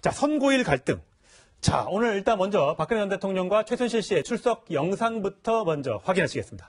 자, 선고일 갈등. 자, 오늘 일단 먼저 박근혜 전 대통령과 최순실 씨의 출석 영상부터 먼저 확인하시겠습니다.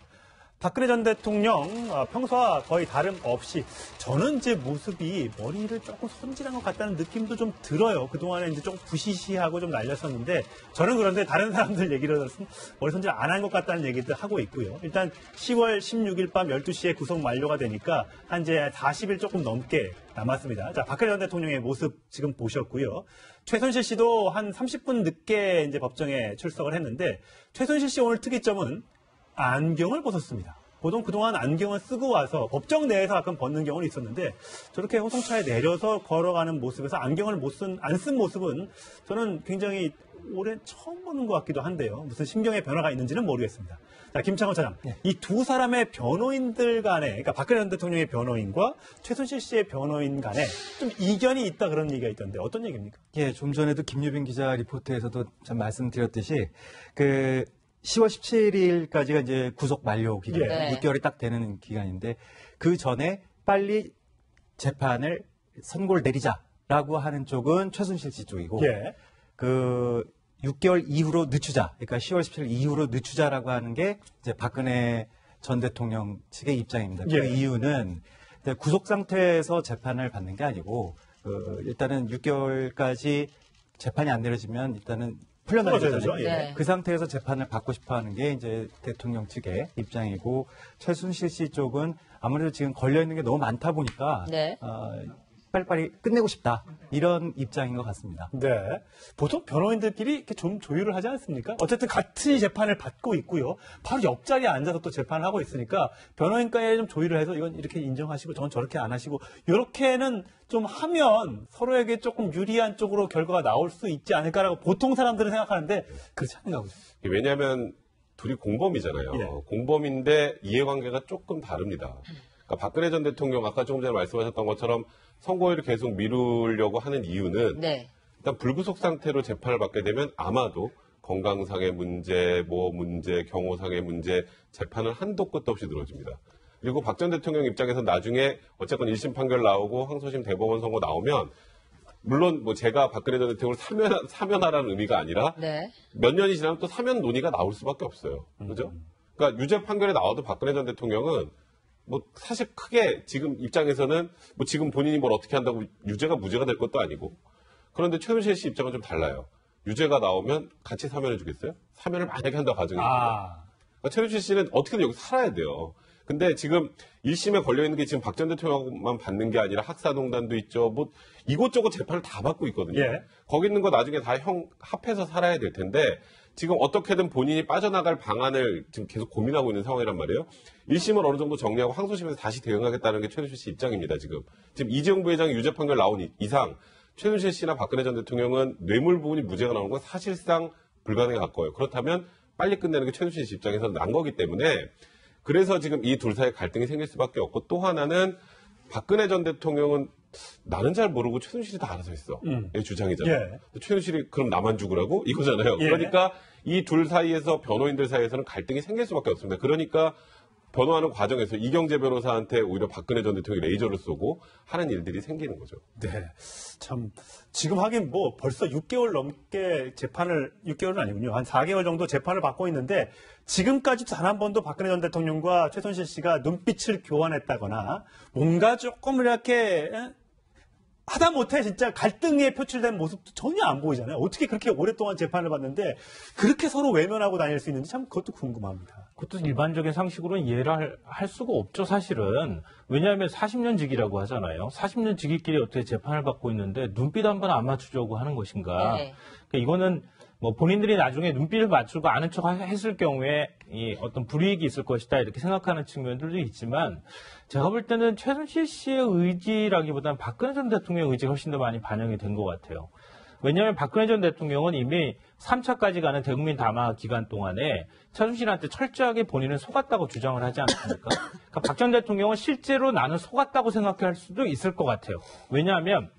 박근혜 전 대통령 평소와 거의 다름없이 저는 제 모습이 머리를 조금 손질한 것 같다는 느낌도 좀 들어요. 그동안에 이제 조금 부시시하고 좀 날렸었는데 저는 그런데 다른 사람들 얘기를 들었으면 머리 손질 안 한 것 같다는 얘기도 하고 있고요. 일단 10월 16일 밤 12시에 구속 만료가 되니까 한 이제 40일 조금 넘게 남았습니다. 자, 박근혜 전 대통령의 모습 지금 보셨고요. 최순실 씨도 한 30분 늦게 이제 법정에 출석을 했는데 최순실 씨 오늘 특이점은 안경을 벗었습니다. 보통 그동안 안경을 쓰고 와서 법정 내에서 가끔 벗는 경우는 있었는데 저렇게 호송차에 내려서 걸어가는 모습에서 안경을 안 쓴 모습은 저는 굉장히 올해 처음 보는 것 같기도 한데요. 무슨 심경의 변화가 있는지는 모르겠습니다. 자, 김창원 차장. 이 두 사람의 변호인들 간에, 그러니까 박근혜 전 대통령의 변호인과 최순실 씨의 변호인 간에 좀 이견이 있다 그런 얘기가 있던데 어떤 얘기입니까? 예, 좀 전에도 김유빈 기자 리포트에서도 좀 말씀드렸듯이 10월 17일까지가 이제 구속 만료 기간, 네. 6개월이 딱 되는 기간인데 그 전에 빨리 재판을 선고를 내리자라고 하는 쪽은 최순실 씨 쪽이고 예. 6개월 이후로 늦추자, 그러니까 10월 17일 이후로 늦추자라고 하는 게 이제 박근혜 전 대통령 측의 입장입니다. 그 예. 이유는 구속 상태에서 재판을 받는 게 아니고 일단은 6개월까지 재판이 안 내려지면 일단은 풀려나야 되잖아요. 네. 그 상태에서 재판을 받고 싶어 하는 게 이제 대통령 측의 입장이고 최순실 씨 쪽은 아무래도 지금 걸려있는 게 너무 많다 보니까 네. 빨리빨리 끝내고 싶다. 이런 입장인 것 같습니다. 네. 보통 변호인들끼리 이렇게 좀 조율을 하지 않습니까? 어쨌든 같이 재판을 받고 있고요. 바로 옆자리에 앉아서 또 재판을 하고 있으니까 변호인과에 좀 조율을 해서 이건 이렇게 인정하시고 저건 저렇게 안 하시고 이렇게는 좀 하면 서로에게 조금 유리한 쪽으로 결과가 나올 수 있지 않을까라고 보통 사람들은 생각하는데 그렇지 않은가 보죠. 왜냐하면 둘이 공범이잖아요. 예. 공범인데 이해관계가 조금 다릅니다. 그러니까 박근혜 전 대통령 아까 조금 전에 말씀하셨던 것처럼 선고일을 계속 미루려고 하는 이유는 네. 일단 불구속 상태로 재판을 받게 되면 아마도 건강상의 문제, 경호상의 문제, 재판은 한도 끝도 없이 늘어집니다. 그리고 박 전 대통령 입장에서 나중에 어쨌건 1심 판결 나오고 항소심 대법원 선고 나오면 물론 뭐 제가 박근혜 전 대통령을 사면하라는 의미가 아니라 네. 몇 년이 지나면 또 사면 논의가 나올 수밖에 없어요. 그죠? 그러니까 유죄 판결이 나와도 박근혜 전 대통령은 뭐 사실 크게 지금 입장에서는 뭐 지금 본인이 뭘 어떻게 한다고 유죄가 무죄가 될 것도 아니고 그런데 최순실 씨 입장은 좀 달라요. 유죄가 나오면 같이 사면해 주겠어요? 사면을 만약에 한다 가정이 그러니까 최순실 씨는 어떻게든 여기 살아야 돼요. 근데 지금 1심에 걸려있는 게 지금 박 전 대통령만 받는 게 아니라 학사농단도 있죠. 뭐 이곳저곳 재판을 다 받고 있거든요. 예. 거기 있는 거 나중에 다 합해서 살아야 될 텐데 지금 어떻게든 본인이 빠져나갈 방안을 지금 계속 고민하고 있는 상황이란 말이에요. 1심을 어느 정도 정리하고 항소심에서 다시 대응하겠다는 게 최순실 씨 입장입니다. 지금 이재용 부회장이 유죄 판결 나온 이상 최순실 씨나 박근혜 전 대통령은 뇌물 부분이 무죄가 나오는 건 사실상 불가능에 가까워요. 그렇다면 빨리 끝내는 게 최순실 씨 입장에서는 난 거기 때문에 그래서 지금 이 둘 사이에 갈등이 생길 수밖에 없고 또 하나는 박근혜 전 대통령은 나는 잘 모르고 최순실이 다 알아서 했어. 이 주장이잖아요. 예. 최순실이 그럼 나만 죽으라고? 이거잖아요. 예. 그러니까 이 둘 사이에서 변호인들 사이에서는 갈등이 생길 수밖에 없습니다. 그러니까 변호하는 과정에서 이경재 변호사한테 오히려 박근혜 전 대통령이 레이저를 쏘고 하는 일들이 생기는 거죠. 네. 참, 지금 하긴 뭐 벌써 6개월 넘게 6개월은 아니군요. 한 4개월 정도 재판을 받고 있는데 지금까지 단 한 번도 박근혜 전 대통령과 최순실 씨가 눈빛을 교환했다거나 뭔가 조금 이렇게 하다못해 진짜 갈등에 표출된 모습도 전혀 안 보이잖아요. 어떻게 그렇게 오랫동안 재판을 받는데 그렇게 서로 외면하고 다닐 수 있는지 참 그것도 궁금합니다. 그것도 일반적인 상식으로는 이해를 할 수가 없죠, 사실은. 왜냐하면 40년 직이라고 하잖아요. 40년 직위끼리 어떻게 재판을 받고 있는데 눈빛 한 번 안 맞추려고 하는 것인가. 네. 그러니까 이거는 뭐 본인들이 나중에 눈빛을 맞추고 아는 척 했을 경우에 이 어떤 불이익이 있을 것이다 이렇게 생각하는 측면들도 있지만 제가 볼 때는 최순실 씨의 의지라기보다는 박근혜 전 대통령의 의지가 훨씬 더 많이 반영이 된 것 같아요. 왜냐하면 박근혜 전 대통령은 이미 3차까지 가는 대국민 담화 기간 동안에 최순실한테 철저하게 본인은 속았다고 주장을 하지 않습니까? 그러니까 박 전 대통령은 실제로 나는 속았다고 생각할 수도 있을 것 같아요. 왜냐하면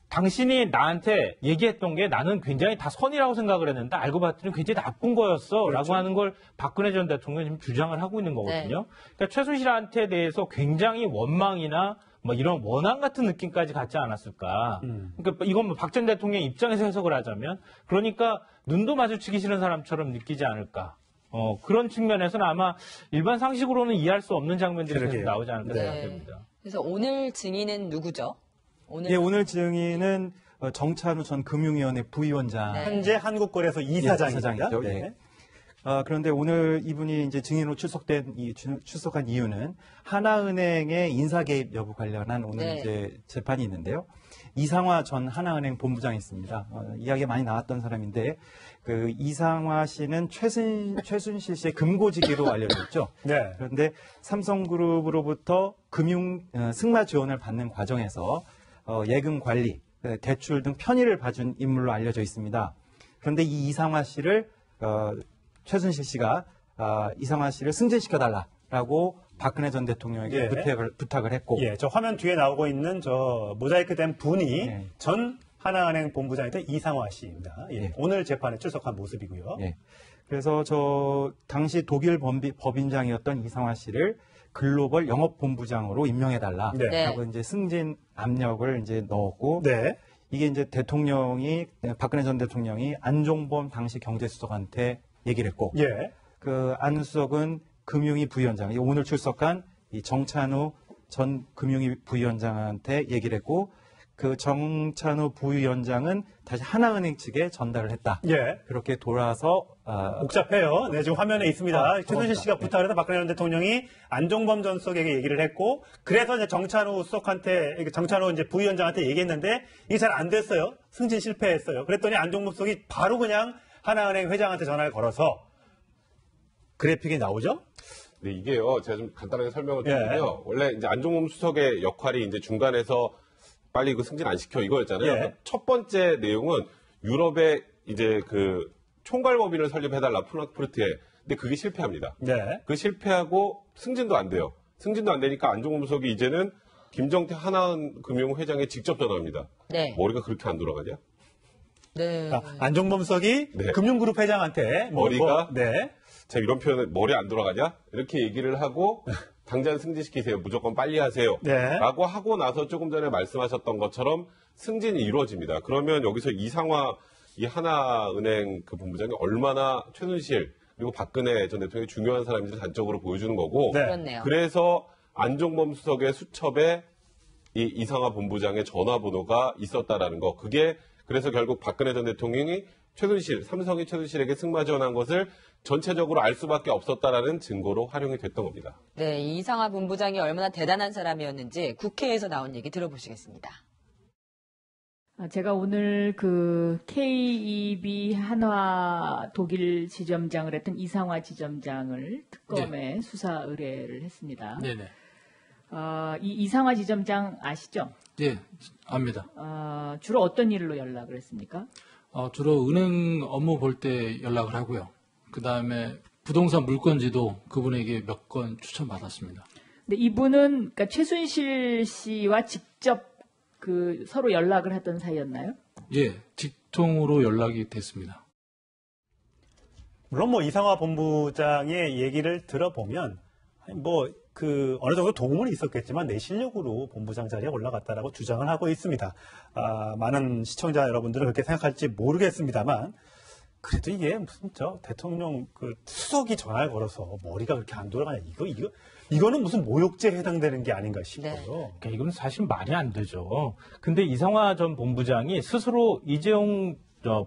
당신이 나한테 얘기했던 게 나는 굉장히 다 선이라고 생각을 했는데 알고 봤더니 굉장히 나쁜 거였어. 그렇죠. 라고 하는 걸 박근혜 전 대통령이 지금 주장을 하고 있는 거거든요. 그러니까 최순실한테 대해서 굉장히 원망이나 뭐 이런 원한 같은 느낌까지 갖지 않았을까. 그러니까 이건 뭐 박 전 대통령 입장에서 해석을 하자면 그러니까 눈도 마주치기 싫은 사람처럼 느끼지 않을까. 그런 측면에서는 아마 일반 상식으로는 이해할 수 없는 장면들이 계속 그러게요. 나오지 않을까 네. 생각됩니다. 그래서 오늘 증인은 누구죠? 예, 오늘 증인은 정찬우 전 금융위원회 부위원장. 네. 현재 한국거래소 이사장입니다. 이사장이죠. 네. 그런데 오늘 이분이 이제 증인으로 출석한 이유는 하나은행의 인사 개입 여부 관련한 오늘 네. 이제 재판이 있는데요. 이상화 전 하나은행 본부장이 있습니다. 이야기가 많이 나왔던 사람인데 그 이상화 씨는 최순실 씨의 금고지기로 알려져 있죠. 네. 그런데 삼성그룹으로부터 금융 승마 지원을 받는 과정에서 예금 관리, 대출 등 편의를 봐준 인물로 알려져 있습니다. 그런데 이 이상화 씨를 최순실 씨가 이상화 씨를 승진시켜달라라고 박근혜 전 대통령에게 예. 부탁을 했고, 예, 저 화면 뒤에 나오고 있는 저 모자이크 된 분이 예. 전 하나은행 본부장이던 이상화 씨입니다. 예, 예. 오늘 재판에 출석한 모습이고요. 예. 그래서 저 당시 독일 법인장이었던 이상화 씨를 글로벌 영업본부장으로 임명해달라라고 네. 이제 승진 압력을 이제 넣었고, 네. 이게 이제 박근혜 전 대통령이 안종범 당시 경제수석한테 얘기를 했고, 예. 그 안수석은 금융위 부위원장, 오늘 출석한 이 정찬우 전 금융위 부위원장한테 얘기를 했고, 그 정찬우 부위원장은 다시 하나은행 측에 전달을 했다. 예. 그렇게 돌아서 복잡해요. 네, 지금 화면에 있습니다. 최순실 씨가 부탁을 해서 박근혜 전 대통령이 안종범 전 수석에게 얘기를 했고, 그래서 이제 정찬우 이제 부위원장한테 얘기했는데, 이게 잘 안 됐어요. 승진 실패했어요. 그랬더니 안종범 수석이 바로 그냥 하나은행 회장한테 전화를 걸어서, 그래픽이 나오죠? 네, 이게요. 제가 좀 간단하게 설명을 예. 드리면요. 원래 이제 안종범 수석의 역할이 이제 중간에서 빨리 그 승진 안 시켜 이거였잖아요. 예. 첫 번째 내용은 유럽에 이제 그 총괄법인을 설립해달라 프랑크푸르트에. 근데 그게 실패합니다. 네. 그 실패하고 승진도 안 돼요. 승진도 안 되니까 안종범 수석이 이제는 김정태 하나은금융 회장에 직접 전화합니다. 네. 머리가 그렇게 안 돌아가냐? 네. 안종범 수석이 네. 금융그룹 회장한테 머리가? 네. 제가 이런 표현을 머리 안 돌아가냐? 이렇게 얘기를 하고 당장 승진시키세요. 무조건 빨리 하세요. 네. 라고 하고 나서 조금 전에 말씀하셨던 것처럼 승진이 이루어집니다. 그러면 여기서 이상화 이 하나은행 그 본부장이 얼마나 최순실 그리고 박근혜 전 대통령이 중요한 사람인지 단적으로 보여주는 거고 네. 그렇네요. 그래서 안종범 수석의 수첩에 이 이상화 본부장의 전화번호가 있었다라는 거. 그게 그래서 결국 박근혜 전 대통령이 삼성이 최순실에게 승마 지원한 것을 전체적으로 알 수밖에 없었다라는 증거로 활용이 됐던 겁니다. 네, 이 이상화 본부장이 얼마나 대단한 사람이었는지 국회에서 나온 얘기 들어보시겠습니다. 제가 오늘 그 KEB 한화 독일 지점장을 했던 이상화 지점장을 특검에 수사 의뢰를 했습니다. 네네. 이 이상화 지점장 아시죠? 예, 압니다. 주로 어떤 일로 연락을 했습니까? 주로 은행 업무 볼 때 연락을 하고요. 그 다음에 부동산 물건지도 그분에게 몇 건 추천받았습니다. 근데 이분은 그러니까 최순실 씨와 직접 그 서로 연락을 했던 사이였나요? 예, 직통으로 연락이 됐습니다. 물론 뭐 이상화 본부장의 얘기를 들어보면 어느 정도 도움은 있었겠지만 내 실력으로 본부장 자리에 올라갔다라고 주장을 하고 있습니다. 많은 시청자 여러분들은 그렇게 생각할지 모르겠습니다만 그래도 이게 무슨 대통령 그 수석이 전화를 걸어서 머리가 그렇게 안 돌아가냐 이거는 무슨 모욕죄에 해당되는 게 아닌가 싶어요. 네. 그러니까 이건 사실 말이 안 되죠. 근데 이상화 전 본부장이 스스로 이재용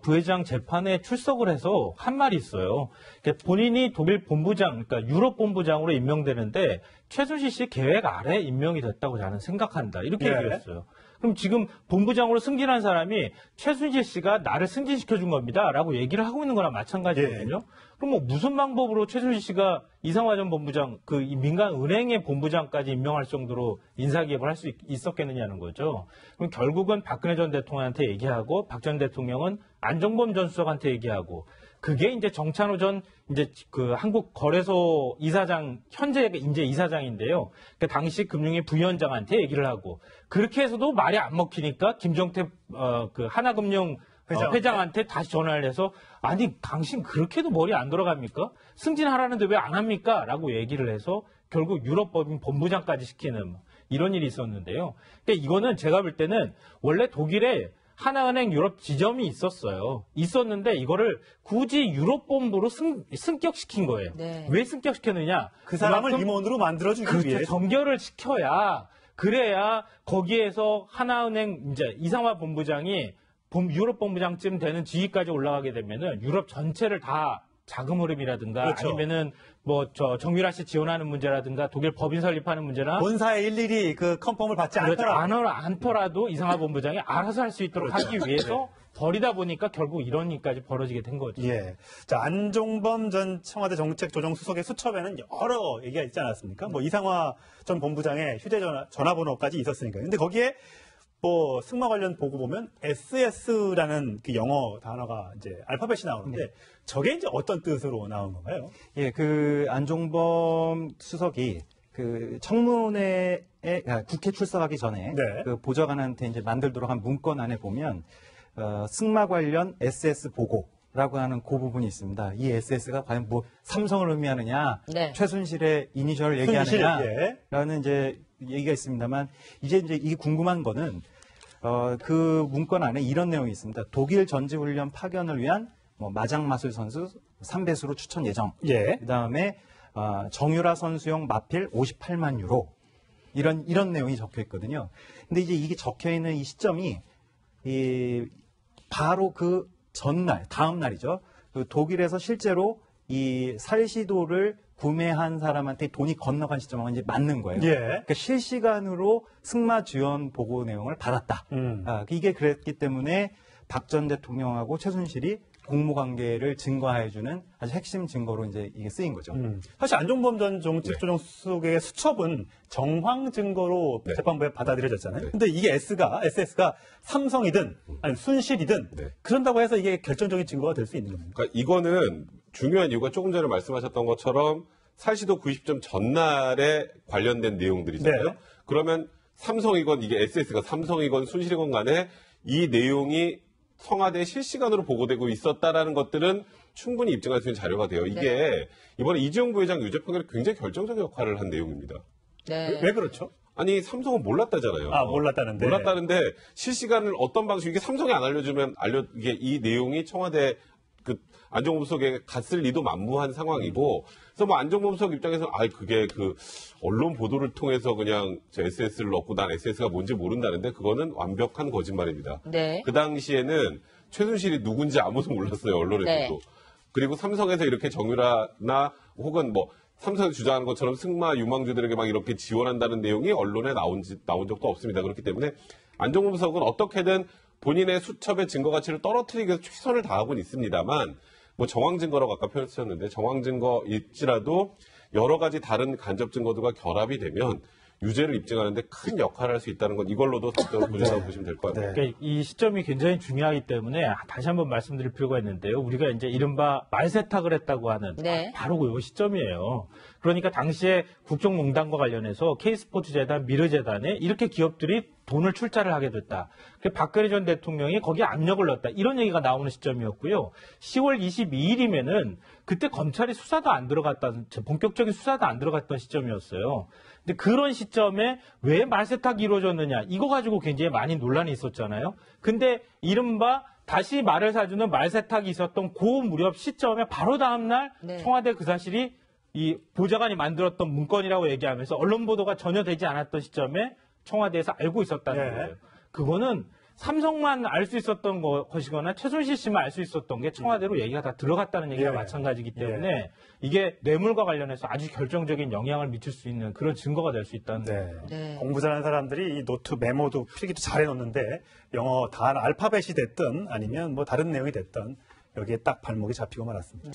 부회장 재판에 출석을 해서 한 말이 있어요. 그러니까 본인이 독일 본부장, 그러니까 유럽 본부장으로 임명되는데 최순실 씨 계획 아래 임명이 됐다고 저는 생각한다. 이렇게 네. 얘기했어요. 그럼 지금 본부장으로 승진한 사람이 최순실 씨가 나를 승진시켜준 겁니다. 라고 얘기를 하고 있는 거랑 마찬가지거든요. 그럼 뭐 무슨 방법으로 최순실 씨가 이상화 전 본부장, 이 민간은행의 본부장까지 임명할 정도로 인사개입을 할 수 있었겠느냐는 거죠. 그럼 결국은 박근혜 전 대통령한테 얘기하고 박 전 대통령은 안종범 전 수석한테 얘기하고 그게 이제 정찬우 전 그 한국거래소 이사장, 현재 이제 이사장인데요. 그 당시 금융위 부위원장한테 얘기를 하고 그렇게 해서도 말이 안 먹히니까 김정태 그 하나금융 회장한테 다시 전화를 해서 아니 당신 그렇게도 머리 안 돌아갑니까? 승진하라는데 왜 안 합니까? 라고 얘기를 해서 결국 유럽법인 본부장까지 시키는 이런 일이 있었는데요. 그러니까 이거는 제가 볼 때는 원래 독일에 하나은행 유럽 지점이 있었는데 이거를 굳이 유럽 본부로 승격시킨 거예요. 네. 왜 승격시켰느냐? 그 사람을 그만큼 임원으로 만들어주기 그렇죠. 위해. 정결을 시켜야 그래야 거기에서 하나은행 이제 이상화 본부장이 유럽 본부장쯤 되는 지위까지 올라가게 되면은 유럽 전체를 다 자금 흐름이라든가 그렇죠. 아니면은 뭐 정유라 씨 지원하는 문제라든가 독일 법인 설립하는 문제나 본사에 일일이 그 컨펌을 받지 그렇죠. 않더라. 않더라도 이상화 본부장이 알아서 할 수 있도록 하기 위해서 버리다 보니까 결국 이런 일까지 벌어지게 된 거죠. 예. 자, 안종범 전 청와대 정책조정수석의 수첩에는 여러 얘기가 있지 않았습니까? 뭐 이상화 전 본부장의 휴대전화번호까지 있었으니까요. 근데 거기에 뭐 승마 관련 보고 보면 SS라는 그 영어 단어가 이제 알파벳이 나오는데 저게 이제 어떤 뜻으로 나온 건가요? 예, 그 안종범 수석이 그 청문회에 국회 출석하기 전에 네. 그 보좌관한테 이제 만들도록 한 문건 안에 보면 승마 관련 SS 보고라고 하는 그 부분이 있습니다. 이 SS가 과연 뭐 삼성을 의미하느냐, 네. 최순실의 이니셜을 순실, 얘기하느냐라는 이제 얘기가 있습니다만 이제 이게 궁금한 거는 그 문건 안에 이런 내용이 있습니다. 독일 전지훈련 파견을 위한 뭐 마장마술 선수 3배수로 추천 예정. 예. 그다음에 정유라 선수용 마필 58만 유로. 이런 내용이 적혀 있거든요. 근데 이제 이게 적혀 있는 이 시점이 바로 그 전날, 다음 날이죠. 그 독일에서 실제로 이 살시도를 구매한 사람한테 돈이 건너간 시점하고 이제 맞는 거예요. 예. 그러니까 실시간으로 승마 지원 보고 내용을 받았다. 이게 그랬기 때문에 박 전 대통령하고 최순실이 공모관계를 증거해주는 아주 핵심 증거로 이제 이게 쓰인 거죠. 사실 안종범 전 정책조정수석의 수첩은 정황 증거로 네. 재판부에 받아들여졌잖아요. 네. 근데 이게 SS가 삼성이든 아니 순실이든 네. 그런다고 해서 이게 결정적인 증거가 될 수 있는 겁니다. 그러니까 이거는 중요한 이유가 조금 전에 말씀하셨던 것처럼 살시도 90점 전날에 관련된 내용들이잖아요. 네. 그러면 삼성이건 이게 SS가 삼성이건 순실이건 간에 이 내용이 청와대에 실시간으로 보고되고 있었다라는 것들은 충분히 입증할 수 있는 자료가 돼요. 이게 이번에 이재용 부회장 유죄 판결에 굉장히 결정적인 역할을 한 내용입니다. 네. 왜 그렇죠? 아니 삼성은 몰랐다잖아요. 몰랐다는데. 몰랐다는데 실시간을 어떤 방식 이게 삼성이 안 알려주면 이게 이 내용이 청와대 그 안종범 수석에 갔을 리도 만무한 상황이고 그래서 뭐 안종범 수석 입장에서 그게 그 언론 보도를 통해서 그냥 저 SS를 넣고 난 SS가 뭔지 모른다는데 그거는 완벽한 거짓말입니다. 네. 그 당시에는 최순실이 누군지 아무도 몰랐어요 언론에서도. 네. 그리고 삼성에서 이렇게 정유라나 혹은 뭐 삼성이 주장하는 것처럼 승마 유망주들에게 막 이렇게 지원한다는 내용이 언론에 나온 적도 없습니다. 그렇기 때문에 안종범 수석은 어떻게든 본인의 수첩의 증거 가치를 떨어뜨리기 위해서 최선을 다하고는 있습니다만 뭐 정황 증거라고 아까 표현 쓰셨는데 정황 증거일지라도 여러 가지 다른 간접 증거들과 결합이 되면 유죄를 입증하는데 큰 역할을 할 수 있다는 건 이걸로도 답변을 보신다고 보시면 될 것 같아요. 그러니까 이 시점이 굉장히 중요하기 때문에 다시 한번 말씀드릴 필요가 있는데요. 우리가 이제 이른바 말세탁을 했다고 하는 네. 바로 그 시점이에요. 그러니까 당시에 국정농단과 관련해서 K스포츠재단, 미르재단에 이렇게 기업들이 돈을 출자를 하게 됐다. 박근혜 전 대통령이 거기에 압력을 넣었다. 이런 얘기가 나오는 시점이었고요. 10월 22일이면은 그때 검찰이 수사도 안 들어갔던, 본격적인 수사도 안 들어갔던 시점이었어요. 근데 그런 시점에 왜 말세탁이 이루어졌느냐. 이거 가지고 굉장히 많이 논란이 있었잖아요. 근데 이른바 다시 말을 사주는 말세탁이 있었던 그 무렵 시점에 바로 다음날 네. 청와대 그 사실이 이 보좌관이 만들었던 문건이라고 얘기하면서 언론 보도가 전혀 되지 않았던 시점에 청와대에서 알고 있었다는 네. 거예요. 그거는 삼성만 알 수 있었던 것이거나 최순실 씨만 알 수 있었던 게 청와대로 얘기가 다 들어갔다는 얘기가 예. 마찬가지이기 때문에 이게 뇌물과 관련해서 아주 결정적인 영향을 미칠 수 있는 그런 증거가 될 수 있다는 거예요. 네. 공부 잘하는 사람들이 이 노트 메모도 필기도 잘 해놓는데 영어 단 알파벳이 됐든 아니면 뭐 다른 내용이 됐든 여기에 딱 발목이 잡히고 말았습니다.